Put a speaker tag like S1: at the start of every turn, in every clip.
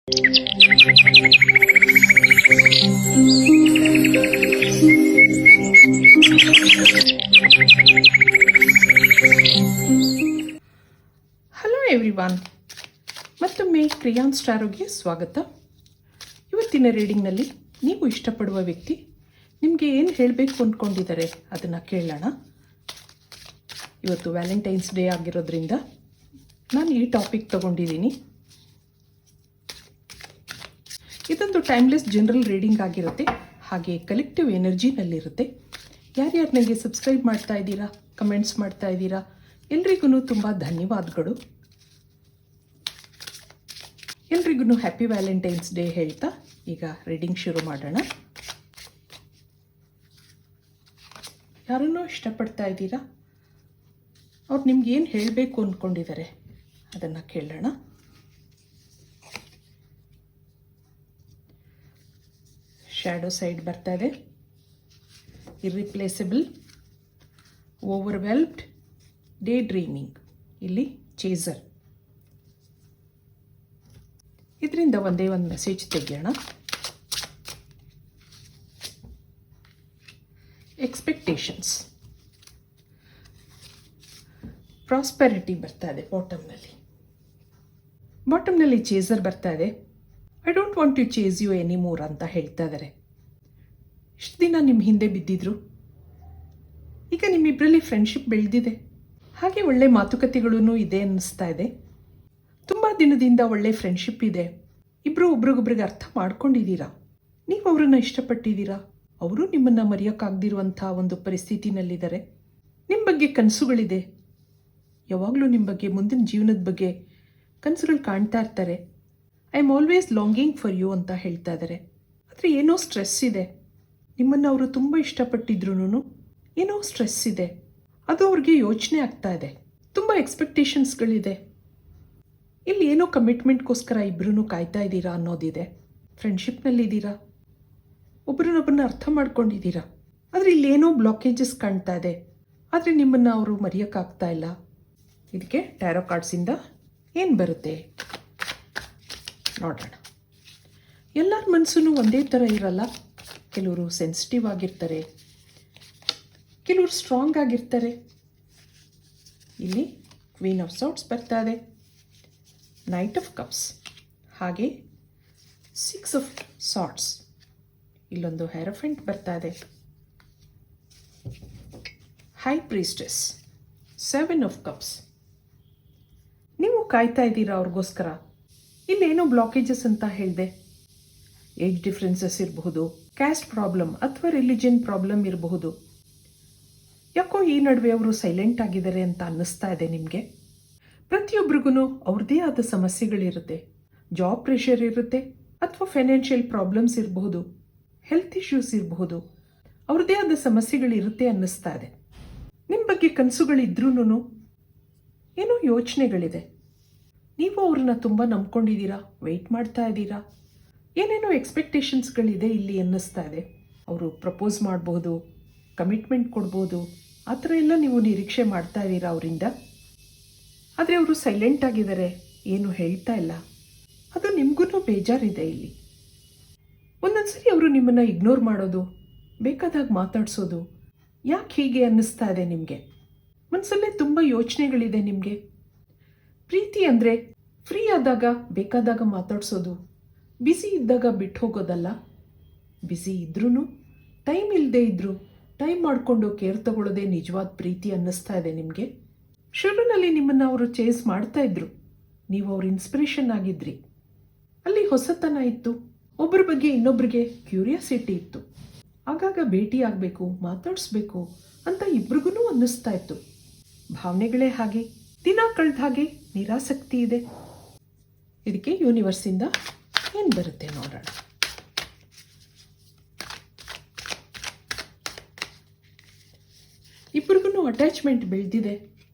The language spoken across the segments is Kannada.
S1: ಹಲೋ ಎವ್ರಿವಾನ್, ಮತ್ತೊಮ್ಮೆ ಕ್ರಿಯಾನ್ಸ್ ಸ್ಟಾರೋಗೆ ಸ್ವಾಗತ. ಇವತ್ತಿನ ರೀಡಿಂಗ್ನಲ್ಲಿ ನೀವು ಇಷ್ಟಪಡುವ ವ್ಯಕ್ತಿ ನಿಮಗೆ ಏನು ಹೇಳಬೇಕು ಅಂದ್ಕೊಂಡಿದ್ದಾರೆ ಅದನ್ನು ಕೇಳೋಣ. ಇವತ್ತು ವ್ಯಾಲೆಂಟೈನ್ಸ್ ಡೇ ಆಗಿರೋದ್ರಿಂದ ನಾನು ಈ ಟಾಪಿಕ್ ತಗೊಂಡಿದ್ದೀನಿ. ಇದೊಂದು ಟೈಮ್ಲೆಸ್ ಜನರಲ್ ರೀಡಿಂಗ್ ಆಗಿರುತ್ತೆ, ಹಾಗೆ ಕಲೆಕ್ಟಿವ್ ಎನರ್ಜಿನಲ್ಲಿರುತ್ತೆ. ಯಾರ್ಯಾರು ನನಗೆ ಸಬ್ಸ್ಕ್ರೈಬ್ ಮಾಡ್ತಾ ಇದ್ದೀರಾ, ಕಮೆಂಟ್ಸ್ ಮಾಡ್ತಾ ಇದ್ದೀರಾ, ಎಲ್ರಿಗೂ ತುಂಬ ಧನ್ಯವಾದಗಳು. ಎಲ್ರಿಗೂ ಹ್ಯಾಪಿ ವ್ಯಾಲೆಂಟೈನ್ಸ್ ಡೇ ಹೇಳ್ತಾ ಈಗ ರೀಡಿಂಗ್ ಶುರು ಮಾಡೋಣ. ಯಾರನ್ನೋ ಇಷ್ಟಪಡ್ತಾ ಇದ್ದೀರಾ, ಅವ್ರು ನಿಮ್ಗೆ ಏನು ಹೇಳಬೇಕು ಅಂದ್ಕೊಂಡಿದ್ದಾರೆ ಅದನ್ನು ಕೇಳೋಣ. ಶ್ಯಾಡೋ ಸೈಡ್ ಬರ್ತಾ ಇದೆ. ಇರ್ರಿಪ್ಲೇಸಬಲ್, ಓವರ್ವೆಲ್ಮ್ಡ್, ಡೇ ಡ್ರೀಮಿಂಗ್. ಇಲ್ಲಿ ಚೇಸರ್. ಇದರಿಂದ ಒಂದೇ ಒಂದು ಮೆಸೇಜ್ ತೆಗೆಯೋಣ. ಎಕ್ಸ್ಪೆಕ್ಟೇಷನ್ಸ್, ಪ್ರಾಸ್ಪೆರಿಟಿ ಬರ್ತಾ ಇದೆ ಬಾಟಮ್ನಲ್ಲಿ ಚೇಸರ್ ಬರ್ತಾ ಇದೆ. I don't want to chase you anymore ಅಂತ ಹೇಳ್ತಾ ಇದ್ದಾರೆ. ಇಷ್ಟು ದಿನ ನಿಮ್ಮ ಹಿಂದೆ ಬಿದ್ದಿದ್ರು, ಈಗ ನಿಮ್ಮಿಬ್ಬರಲ್ಲಿ ಫ್ರೆಂಡ್ಶಿಪ್ ಬೆಳೆದಿದೆ, ಹಾಗೆ ಒಳ್ಳೆ ಮಾತುಕತೆಗಳೂ ಇದೆ ಅನ್ನಿಸ್ತಾ ಇದೆ. ತುಂಬ ದಿನದಿಂದ ಒಳ್ಳೆ ಫ್ರೆಂಡ್ಶಿಪ್ ಇದೆ. ಇಬ್ಬರು ಒಬ್ರಿಗೊಬ್ರಿಗೆ ಅರ್ಥ ಮಾಡ್ಕೊಂಡಿದ್ದೀರಾ. ನೀವು ಅವರನ್ನು ಇಷ್ಟಪಟ್ಟಿದ್ದೀರಾ, ಅವರು ನಿಮ್ಮನ್ನು ಮರೆಯೋಕ್ಕಾಗದಿರುವಂಥ ಒಂದು ಪರಿಸ್ಥಿತಿನಲ್ಲಿದ್ದಾರೆ. ನಿಮ್ಮ ಬಗ್ಗೆ ಕನಸುಗಳಿದೆ, ಯಾವಾಗಲೂ ನಿಮ್ಮ ಬಗ್ಗೆ, ಮುಂದಿನ ಜೀವನದ ಬಗ್ಗೆ ಕನಸುಗಳು ಕಾಣ್ತಾ ಇರ್ತಾರೆ. I am always longing for you ಅಂತ ಹೇಳ್ತಾ ಇದ್ದಾರೆ. ಆದರೆ ಏನೋ ಸ್ಟ್ರೆಸ್ ಇದೆ. ನಿಮ್ಮನ್ನು ಅವರು ತುಂಬ ಇಷ್ಟಪಟ್ಟಿದ್ರು ಏನೋ ಸ್ಟ್ರೆಸ್ ಇದೆ, ಅದು ಅವ್ರಿಗೆ ಯೋಚನೆ ಆಗ್ತಾ ಇದೆ. ತುಂಬ ಎಕ್ಸ್ಪೆಕ್ಟೇಷನ್ಸ್ಗಳಿದೆ. ಇಲ್ಲಿ ಏನೋ ಕಮಿಟ್ಮೆಂಟ್ಗೋಸ್ಕರ ಇಬ್ಬರೂ ಕಾಯ್ತಾ ಇದ್ದೀರಾ ಅನ್ನೋದಿದೆ. ಫ್ರೆಂಡ್ಶಿಪ್ನಲ್ಲಿದ್ದೀರಾ, ಒಬ್ಬರನ್ನೊಬ್ಬರನ್ನ ಅರ್ಥ ಮಾಡ್ಕೊಂಡಿದ್ದೀರಾ. ಆದರೆ ಇಲ್ಲೇನೋ ಬ್ಲಾಕೇಜಸ್ ಕಾಣ್ತಾ ಇದೆ, ಆದರೆ ನಿಮ್ಮನ್ನು ಅವರು ಮರೆಯೋಕ್ಕಾಗ್ತಾ ಇಲ್ಲ. ಇದಕ್ಕೆ ಟ್ಯಾರೋ ಕಾರ್ಡ್ಸಿಂದ ಏನು ಬರುತ್ತೆ ನೋಡೋಣ. ಎಲ್ಲರ ಮನಸ್ಸೂ ಒಂದೇ ಥರ ಇರಲ್ಲ. ಕೆಲವರು ಸೆನ್ಸಿಟಿವ್ ಆಗಿರ್ತಾರೆ, ಕೆಲವರು ಸ್ಟ್ರಾಂಗ್ ಆಗಿರ್ತಾರೆ. ಇಲ್ಲಿ ಕ್ವೀನ್ ಆಫ್ ಸಾರ್ಟ್ಸ್ ಬರ್ತಾ ಇದೆ, ನೈಟ್ ಆಫ್ ಕಪ್ಸ್, ಹಾಗೆ 6 ಆಫ್ ಸಾರ್ಟ್ಸ್. ಇಲ್ಲೊಂದು ಹೆರಫೆಂಟ್ ಬರ್ತಾ ಇದೆ, ಹೈ ಪ್ರೀಸ್ಟೆಸ್, 7 ಆಫ್ ಕಪ್ಸ್. ನೀವು ಕಾಯ್ತಾ ಇದ್ದೀರಾ ಅವ್ರಿಗೋಸ್ಕರ. ಇಲ್ಲೇನೋ ಬ್ಲಾಕೇಜಸ್ ಅಂತ ಹೇಳಿದೆ. ಏಜ್ ಡಿಫ್ರೆನ್ಸಸ್ ಇರಬಹುದು, ಕ್ಯಾಸ್ಟ್ ಪ್ರಾಬ್ಲಮ್ ಅಥವಾ ರಿಲಿಜನ್ ಪ್ರಾಬ್ಲಮ್ ಇರಬಹುದು. ಯಾಕೋ ಈ ನಡುವೆ ಅವರು ಸೈಲೆಂಟ್ ಆಗಿದ್ದಾರೆ ಅಂತ ಅನ್ನಿಸ್ತಾ ಇದೆ ನಿಮಗೆ. ಪ್ರತಿಯೊಬ್ಬರಿಗೂ ಅವ್ರದ್ದೇ ಆದ ಸಮಸ್ಯೆಗಳಿರುತ್ತೆ. ಜಾಬ್ ಪ್ರೆಷರ್ ಇರುತ್ತೆ, ಅಥವಾ ಫೈನಾನ್ಷಿಯಲ್ ಪ್ರಾಬ್ಲಮ್ಸ್ ಇರಬಹುದು, ಹೆಲ್ತ್ ಇಶ್ಯೂಸ್ ಇರಬಹುದು. ಅವ್ರದ್ದೇ ಆದ ಸಮಸ್ಯೆಗಳಿರುತ್ತೆ ಅನ್ನಿಸ್ತಾ ಇದೆ. ನಿಮ್ಮ ಬಗ್ಗೆ ಕನಸುಗಳಿದ್ರೂ ಏನೋ ಯೋಚನೆಗಳಿದೆ. ನೀವು ಅವ್ರನ್ನ ತುಂಬ ನಂಬ್ಕೊಂಡಿದ್ದೀರಾ, ವೆಯ್ಟ್ ಮಾಡ್ತಾ ಇದ್ದೀರಾ. ಏನೇನೋ ಎಕ್ಸ್ಪೆಕ್ಟೇಷನ್ಸ್ಗಳಿದೆ ಇಲ್ಲಿ ಅನ್ನಿಸ್ತಾ ಇದೆ. ಅವರು ಪ್ರಪೋಸ್ ಮಾಡ್ಬೋದು, ಕಮಿಟ್ಮೆಂಟ್ ಕೊಡ್ಬೋದು, ಆ ಥರ ಎಲ್ಲ ನೀವು ನಿರೀಕ್ಷೆ ಮಾಡ್ತಾ ಇದ್ದೀರಾ ಅವರಿಂದ. ಆದರೆ ಅವರು ಸೈಲೆಂಟ್ ಆಗಿದ್ದಾರೆ, ಏನು ಹೇಳ್ತಾ ಇಲ್ಲ. ಅದು ನಿಮಗೂ ಬೇಜಾರಿದೆ. ಇಲ್ಲಿ ಒಂದೊಂದ್ಸರಿ ಅವರು ನಿಮ್ಮನ್ನು ಇಗ್ನೋರ್ ಮಾಡೋದು, ಬೇಕಾದಾಗ ಮಾತಾಡ್ಸೋದು. ಯಾಕೆ ಹೀಗೆ ಅನ್ನಿಸ್ತಾ ಇದೆ ನಿಮಗೆ? ಮನಸ್ಸಲ್ಲೇ ತುಂಬ ಯೋಚನೆಗಳಿದೆ ನಿಮಗೆ. ಪ್ರೀತಿ ಅಂದರೆ ಫ್ರೀ ಆದಾಗ ಬೇಕಾದಾಗ ಮಾತಾಡ್ಸೋದು, ಬ್ಯುಸಿ ಇದ್ದಾಗ ಬಿಟ್ಟು ಹೋಗೋದಲ್ಲ. ಬ್ಯುಸಿ ಇದ್ರೂ, ಟೈಮ್ ಇಲ್ಲದೆ ಇದ್ದರೂ ಟೈಮ್ ಮಾಡಿಕೊಂಡು ಕೇರ್ ತಗೊಳ್ಳೋದೇ ನಿಜವಾದ ಪ್ರೀತಿ ಅನ್ನಿಸ್ತಾ ಇದೆ ನಿಮಗೆ. ಶುರುವಿನಲ್ಲಿ ನಿಮ್ಮನ್ನು ಅವರು ಚೇಸ್ ಮಾಡ್ತಾ ಇದ್ರು, ನೀವು ಅವ್ರ ಇನ್ಸ್ಪಿರೇಷನ್ ಆಗಿದ್ರಿ. ಅಲ್ಲಿ ಹೊಸತನ ಇತ್ತು, ಒಬ್ಬರ ಬಗ್ಗೆ ಇನ್ನೊಬ್ಬರಿಗೆ ಕ್ಯೂರಿಯಾಸಿಟಿ ಇತ್ತು. ಆಗಾಗ ಭೇಟಿ ಆಗಬೇಕು, ಮಾತಾಡಿಸ್ಬೇಕು ಅಂತ ಇಬ್ರಿಗೂ ಅನ್ನಿಸ್ತಾ ಇತ್ತು. ಭಾವನೆಗಳೇ ಹಾಗೆ, ದಿನ ಕಳೆದ ಹಾಗೆ ನಿರಾಸಕ್ತಿ ಇದೆ. ಇದಕ್ಕೆ ಯೂನಿವರ್ಸಿಂದ ಏನು ಬರುತ್ತೆ ನೋಡೋಣ. ಇಬ್ಬರಿಗೂ ಅಟ್ಯಾಚ್ಮೆಂಟ್ ಬೆಳೆದಿದೆ,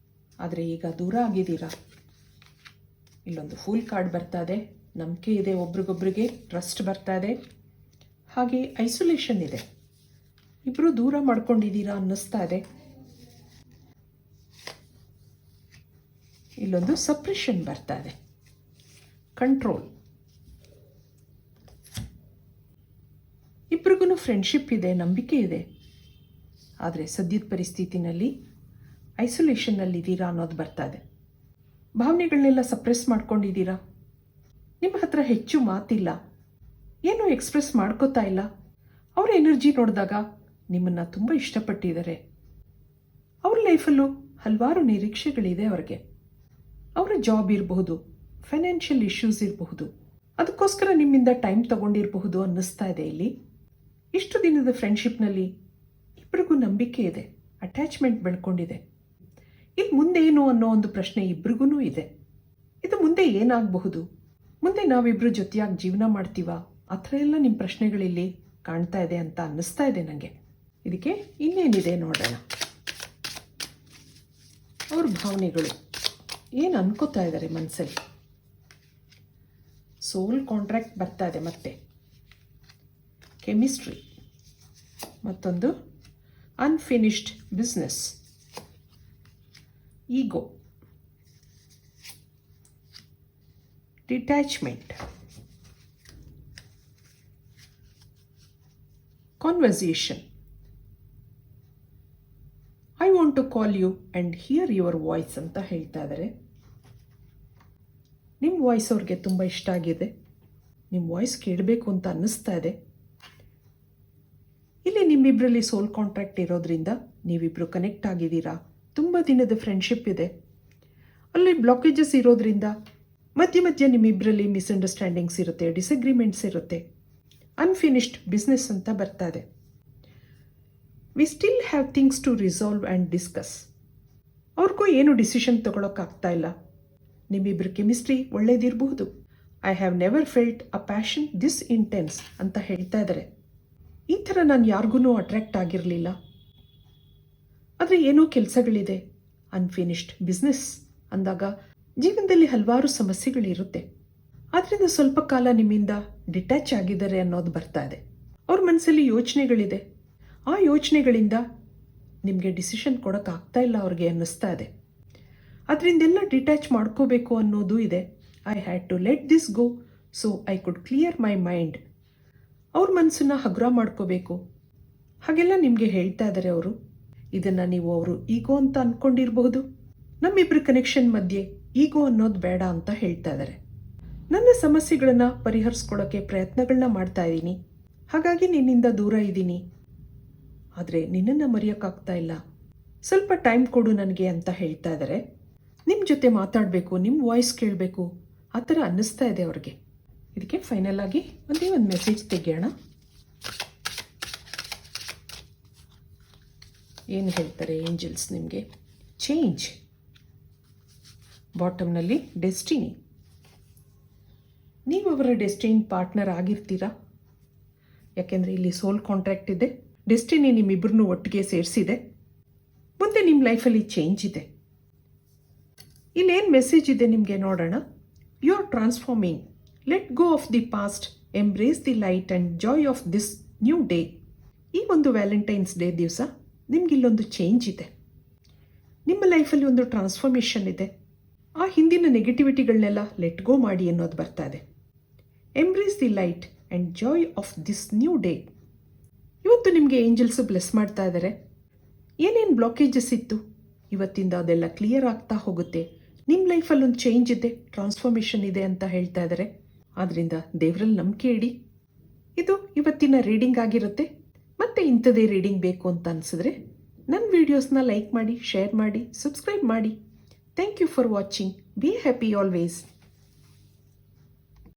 S1: ಆದರೆ ಈಗ ದೂರ ಆಗಿದ್ದೀರಾ. ಇಲ್ಲೊಂದು ಫುಲ್ ಕಾರ್ಡ್ ಬರ್ತಾ ಇದೆ, ನಂಬಿಕೆ ಇದೆ ಒಬ್ರಿಗೊಬ್ರಿಗೆ, ಟ್ರಸ್ಟ್ ಬರ್ತಾ ಇದೆ. ಹಾಗೆ ಐಸೋಲೇಷನ್ ಇದೆ, ಇಬ್ಬರು ದೂರ ಮಾಡ್ಕೊಂಡಿದ್ದೀರಾ ಅನ್ನಿಸ್ತಾ ಇದೆ. ಇಲ್ಲೊಂದು ಸಪ್ರೆಷನ್ ಬರ್ತಾ ಇದೆ, ಕಂಟ್ರೋಲ್. ಇಬ್ರಿಗೂ ಫ್ರೆಂಡ್ಶಿಪ್ ಇದೆ, ನಂಬಿಕೆ ಇದೆ. ಆದರೆ ಸದ್ಯದ ಪರಿಸ್ಥಿತಿನಲ್ಲಿ ಐಸೋಲೇಷನ್ನಲ್ಲಿದ್ದೀರಾ ಅನ್ನೋದು ಬರ್ತಾ ಇದೆ. ಭಾವನೆಗಳನ್ನೆಲ್ಲ ಸಪ್ರೆಸ್ ಮಾಡ್ಕೊಂಡಿದ್ದೀರಾ. ನಿಮ್ಮ ಹತ್ರ ಹೆಚ್ಚು ಮಾತಿಲ್ಲ, ಏನೂ ಎಕ್ಸ್ಪ್ರೆಸ್ ಮಾಡ್ಕೋತಾ ಇಲ್ಲ. ಅವರ ಎನರ್ಜಿ ನೋಡಿದಾಗ ನಿಮ್ಮನ್ನು ತುಂಬ ಇಷ್ಟಪಟ್ಟಿದ್ದಾರೆ. ಅವ್ರ ಲೈಫಲ್ಲೂ ಹಲವಾರು ನಿರೀಕ್ಷೆಗಳಿದೆ ಅವ್ರಿಗೆ. ಅವರ ಜಾಬ್ ಇರಬಹುದು, ಫೈನಾನ್ಷಿಯಲ್ ಇಶ್ಯೂಸ್ ಇರಬಹುದು, ಅದಕ್ಕೋಸ್ಕರ ನಿಮ್ಮಿಂದ ಟೈಮ್ ತಗೊಂಡಿರಬಹುದು ಅನ್ನಿಸ್ತಾ ಇದೆ. ಇಲ್ಲಿ ಇಷ್ಟು ದಿನದ ಫ್ರೆಂಡ್ಶಿಪ್ನಲ್ಲಿ ಇಬ್ಬರಿಗೂ ನಂಬಿಕೆ ಇದೆ, ಅಟ್ಯಾಚ್ಮೆಂಟ್ ಬೆಳ್ಕೊಂಡಿದೆ. ಇಲ್ಲಿ ಮುಂದೆ ಏನು ಅನ್ನೋ ಒಂದು ಪ್ರಶ್ನೆ ಇಬ್ರಿಗೂ ಇದೆ. ಇದು ಮುಂದೆ ಏನಾಗಬಹುದು, ಮುಂದೆ ನಾವಿಬ್ಬರು ಜೊತೆಯಾಗಿ ಜೀವನ ಮಾಡ್ತೀವಾ, ಆ ಥರ ಎಲ್ಲ ನಿಮ್ಮ ಪ್ರಶ್ನೆಗಳಿಲ್ಲಿ ಕಾಣ್ತಾ ಇದೆ ಅಂತ ಅನ್ನಿಸ್ತಾ ಇದೆ ನನಗೆ. ಇದಕ್ಕೆ ಇನ್ನೇನಿದೆ ನೋಡೋಣ. ಅವ್ರ ಭಾವನೆಗಳು ಏನು ಅನ್ಕೋತಾ ಇದ್ದಾರೆ ಮನಸ್ಸಲ್ಲಿ. ಸೋಲ್ ಕಾಂಟ್ರಾಕ್ಟ್ ಬರ್ತಾ ಇದೆ, ಮತ್ತೆ ಕೆಮಿಸ್ಟ್ರಿ, ಮತ್ತೊಂದು unfinished business, ego, detachment, conversation, I want to call you and hear your voice ಅಂತ ಹೇಳ್ತಾ ಇದ್ದಾರೆ. ನಿಮ್ಮ ವಾಯ್ಸ್ ಅವ್ರಿಗೆ ತುಂಬ ಇಷ್ಟ ಆಗಿದೆ, ನಿಮ್ಮ ವಾಯ್ಸ್ ಕೇಳಬೇಕು ಅಂತ ಅನ್ನಿಸ್ತಾ ಇದೆ. ಇಲ್ಲಿ ನಿಮ್ಮಿಬ್ಬರಲ್ಲಿ ಸೋಲ್ ಕಾಂಟ್ರಾಕ್ಟ್ ಇರೋದ್ರಿಂದ ನೀವಿಬ್ಬರು ಕನೆಕ್ಟ್ ಆಗಿದ್ದೀರಾ. ತುಂಬ ದಿನದ ಫ್ರೆಂಡ್ಶಿಪ್ ಇದೆ. ಅಲ್ಲಿ ಬ್ಲಾಕೇಜಸ್ ಇರೋದ್ರಿಂದ ಮಧ್ಯೆ ಮಧ್ಯೆ ನಿಮ್ಮಿಬ್ಬರಲ್ಲಿ ಮಿಸ್ಅಂಡರ್ಸ್ಟ್ಯಾಂಡಿಂಗ್ಸ್ ಇರುತ್ತೆ, ಡಿಸಗ್ರಿಮೆಂಟ್ಸ್ ಇರುತ್ತೆ. ಅನ್ಫಿನಿಶ್ಡ್ ಬಿಸ್ನೆಸ್ ಅಂತ ಬರ್ತಾ ಇದೆ. We still have things to resolve and discuss. ಅವ್ರಿಗೂ ಏನು ಡಿಸಿಷನ್ ತೊಗೊಳಕ್ಕಾಗ್ತಾ ಇಲ್ಲ. ನಿಮ್ಮಿಬ್ಬರ ಕೆಮಿಸ್ಟ್ರಿ ಒಳ್ಳೇದಿರಬಹುದು. I have never felt a passion this intense ಅಂತ ಹೇಳ್ತಾ ಇದ್ದಾರೆ. ಈ ಥರ ನಾನು ಯಾರಿಗೂ ಅಟ್ರ್ಯಾಕ್ಟ್ ಆಗಿರಲಿಲ್ಲ. ಆದರೆ ಏನೋ ಕೆಲಸಗಳಿದೆ. ಅನ್ಫಿನಿಶ್ಡ್ ಬಿಸ್ನೆಸ್ ಅಂದಾಗ ಜೀವನದಲ್ಲಿ ಹಲವಾರು ಸಮಸ್ಯೆಗಳಿರುತ್ತೆ. ಆದ್ದರಿಂದ ಸ್ವಲ್ಪ ಕಾಲ ನಿಮ್ಮಿಂದ ಡಿಟ್ಯಾಚ್ ಆಗಿದ್ದಾರೆ ಅನ್ನೋದು ಬರ್ತಾ ಇದೆ. ಅವ್ರ ಮನಸ್ಸಲ್ಲಿ ಯೋಚನೆಗಳಿದೆ. ಆ ಯೋಚನೆಗಳಿಂದ ನಿಮಗೆ ಡಿಸಿಷನ್ ಕೊಡೋಕ್ಕಾಗ್ತಾ ಇಲ್ಲ ಅವ್ರಿಗೆ ಅನ್ನಿಸ್ತಾ ಇದೆ. ಅದರಿಂದೆಲ್ಲ ಡಿಟ್ಯಾಚ್ ಮಾಡ್ಕೋಬೇಕು ಅನ್ನೋದು ಇದೆ. I had to let this go so I could clear my mind. ಅವ್ರ ಮನಸ್ಸನ್ನು ಹಗುರ ಮಾಡ್ಕೋಬೇಕು, ಹಾಗೆಲ್ಲ ನಿಮಗೆ ಹೇಳ್ತಾ ಇದ್ದಾರೆ ಅವರು. ಇದನ್ನು ನೀವು ಅವರು ಈಗೋ ಅಂತ ಅಂದ್ಕೊಂಡಿರಬಹುದು. ನಮ್ಮಿಬ್ಬರ ಕನೆಕ್ಷನ್ ಮಧ್ಯೆ ಈಗೋ ಅನ್ನೋದು ಬೇಡ ಅಂತ ಹೇಳ್ತಾ ಇದ್ದಾರೆ. ನನ್ನ ಸಮಸ್ಯೆಗಳನ್ನು ಪರಿಹರಿಸ್ಕೊಳ್ಳೋಕ್ಕೆ ಪ್ರಯತ್ನಗಳನ್ನ ಮಾಡ್ತಾ ಇದ್ದೀನಿ, ಹಾಗಾಗಿ ನಿನ್ನಿಂದ ದೂರ ಇದ್ದೀನಿ. ಆದರೆ ನಿನ್ನನ್ನು ಮರೆಯೋಕ್ಕಾಗ್ತಾ ಇಲ್ಲ. ಸ್ವಲ್ಪ ಟೈಮ್ ಕೊಡು ನನಗೆ ಅಂತ ಹೇಳ್ತಾ ಇದ್ದಾರೆ. ನಿಮ್ಮ ಜೊತೆ ಮಾತಾಡಬೇಕು, ನಿಮ್ಮ ವಾಯ್ಸ್ ಕೇಳಬೇಕು, ಆ ಥರ ಅನ್ನಿಸ್ತಾ ಇದೆ ಅವ್ರಿಗೆ. ಇದಕ್ಕೆ ಫೈನಲ್ ಆಗಿ ಒಂದೇ ಒಂದು ಮೆಸೇಜ್ ತೆಗೆಯೋಣ. ಏನು ಹೇಳ್ತಾರೆ ಏಂಜಲ್ಸ್ ನಿಮಗೆ? ಚೇಂಜ್. ಬಾಟಮ್ನಲ್ಲಿ ಡೆಸ್ಟಿನಿ. ನೀವು ಅವರ ಡೆಸ್ಟಿನಿ ಪಾರ್ಟ್ನರ್ ಆಗಿರ್ತೀರಾ. ಯಾಕೆಂದರೆ ಇಲ್ಲಿ ಸೋಲ್ ಕಾಂಟ್ರಾಕ್ಟ್ ಇದೆ. ಡೆಸ್ಟಿನಿ ನಿಮ್ಮಿಬ್ಬರನ್ನೂ ಒಟ್ಟಿಗೆ ಸೇರಿಸಿದೆ. ಮುಂದೆ ನಿಮ್ಮ ಲೈಫಲ್ಲಿ ಚೇಂಜ್ ಇದೆ. ಇಲ್ಲೇನು ಮೆಸೇಜ್ ಇದೆ ನಿಮಗೆ ನೋಡೋಣ. You are transforming. Let go of the past, embrace the light and joy of this new day. ಈ ಒಂದು ವ್ಯಾಲೆಂಟೈನ್ಸ್ ಡೇ ದಿವಸ ನಿಮಗಿಲ್ಲೊಂದು ಚೇಂಜ್ ಇದೆ. ನಿಮ್ಮ ಲೈಫಲ್ಲಿ ಒಂದು ಟ್ರಾನ್ಸ್ಫಾರ್ಮೇಷನ್ ಇದೆ. ಆ ಹಿಂದಿನ ನೆಗೆಟಿವಿಟಿಗಳನ್ನೆಲ್ಲ ಲೆಟ್ ಗೋ ಮಾಡಿ ಅನ್ನೋದು ಬರ್ತಾ ಇದೆ. Embrace the light and joy of this new day. ಇವತ್ತು ನಿಮಗೆ ಏಂಜಲ್ಸು ಬ್ಲೆಸ್ ಮಾಡ್ತಾ ಇದ್ದಾರೆ. ಏನೇನು ಬ್ಲಾಕೇಜಸ್ ಇತ್ತು ಇವತ್ತಿಂದ ಅದೆಲ್ಲ ಕ್ಲಿಯರ್ ಆಗ್ತಾ ಹೋಗುತ್ತೆ. ನಿಮ್ಮ ಲೈಫಲ್ಲಿ ಒಂದು ಚೇಂಜ್ ಇದೆ, ಟ್ರಾನ್ಸ್ಫಾರ್ಮೇಷನ್ ಇದೆ ಅಂತ ಹೇಳ್ತಾ ಇದ್ದಾರೆ. ಆದ್ದರಿಂದ ದೇವರಲ್ಲಿ ನಂಬಿಕೆ ಇಡಿ. ಇದು ಇವತ್ತಿನ ರೀಡಿಂಗ್ ಆಗಿರುತ್ತೆ. ಮತ್ತೆ ಇಂಥದೇ ರೀಡಿಂಗ್ ಬೇಕು ಅಂತ ಅನಿಸಿದ್ರೆ ನನ್ನ ವೀಡಿಯೋಸ್ನ ಲೈಕ್ ಮಾಡಿ, ಶೇರ್ ಮಾಡಿ, ಸಬ್ಸ್ಕ್ರೈಬ್ ಮಾಡಿ. Thank you for watching. Be happy always.